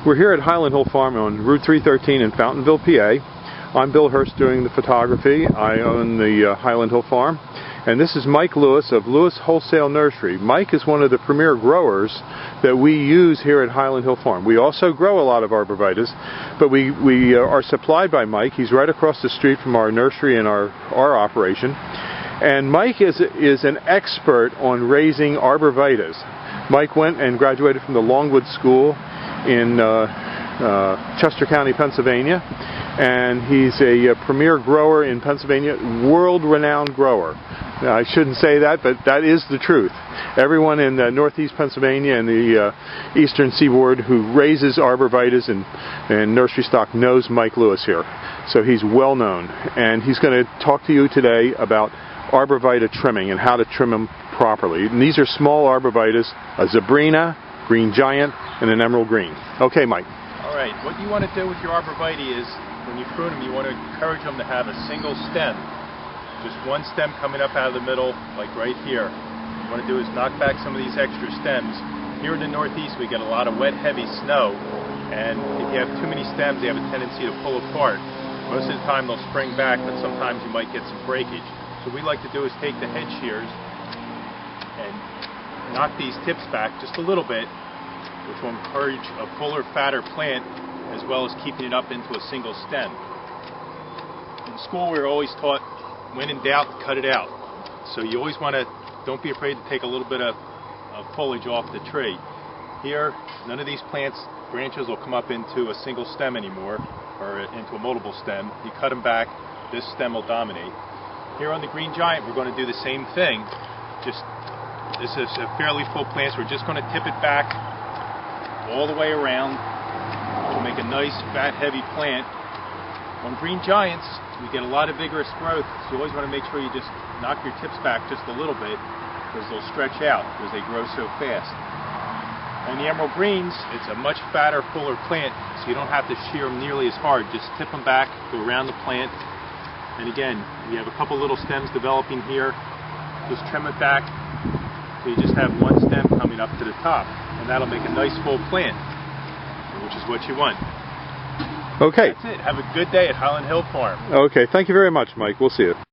We're here at Highland Hill Farm on Route 313 in Fountainville, PA. I'm Bill Hurst doing the photography. I own the Highland Hill Farm. And this is Mike Lewis of Lewis Wholesale Nursery. Mike is one of the premier growers that we use here at Highland Hill Farm. We also grow a lot of arborvitaes, but we are supplied by Mike. He's right across the street from our nursery and our operation. And Mike is an expert on raising arborvitaes. Mike went and graduated from the Longwood School in Chester County, Pennsylvania, and he's a premier grower in Pennsylvania, world-renowned grower. Now, I shouldn't say that, but that is the truth. Everyone in northeast Pennsylvania and the eastern seaboard who raises arborvitaes and nursery stock knows Mike Lewis here. So he's well known, and he's going to talk to you today about arborvitae trimming and how to trim them properly. And these are small arborvitaes, a Zebrina, green giant, and an emerald green. Okay, Mike. All right, what you want to do with your arborvitae is, when you prune them, you want to encourage them to have a single stem. Just one stem coming up out of the middle, like right here. What you want to do is knock back some of these extra stems. Here in the Northeast, we get a lot of wet, heavy snow, and if you have too many stems, they have a tendency to pull apart. Most of the time, they'll spring back, but sometimes you might get some breakage. So what we like to do is take the head shears and knock these tips back just a little bit, which will encourage a fuller, fatter plant, as well as keeping it up into a single stem. In school, we were always taught, when in doubt, cut it out. So you always want to, don't be afraid to take a little bit of foliage off the tree. Here, none of these plants, branches will come up into a single stem anymore, or into a multiple stem. You cut them back, this stem will dominate. Here on the green giant, we're going to do the same thing. This is a fairly full plant, so we're just going to tip it back all the way around to make a nice, fat, heavy plant. On green giants, we get a lot of vigorous growth, so you always want to make sure you just knock your tips back just a little bit, because they'll stretch out because they grow so fast. On the emerald greens, it's a much fatter, fuller plant, so you don't have to shear them nearly as hard. Just tip them back, go around the plant, and again, we have a couple little stems developing here. Just trim it back so you just have one stem coming up to the top, and that'll make a nice full plant, which is what you want. Okay. That's it. Have a good day at Highland Hill Farm. Okay, thank you very much, Mike. We'll see you.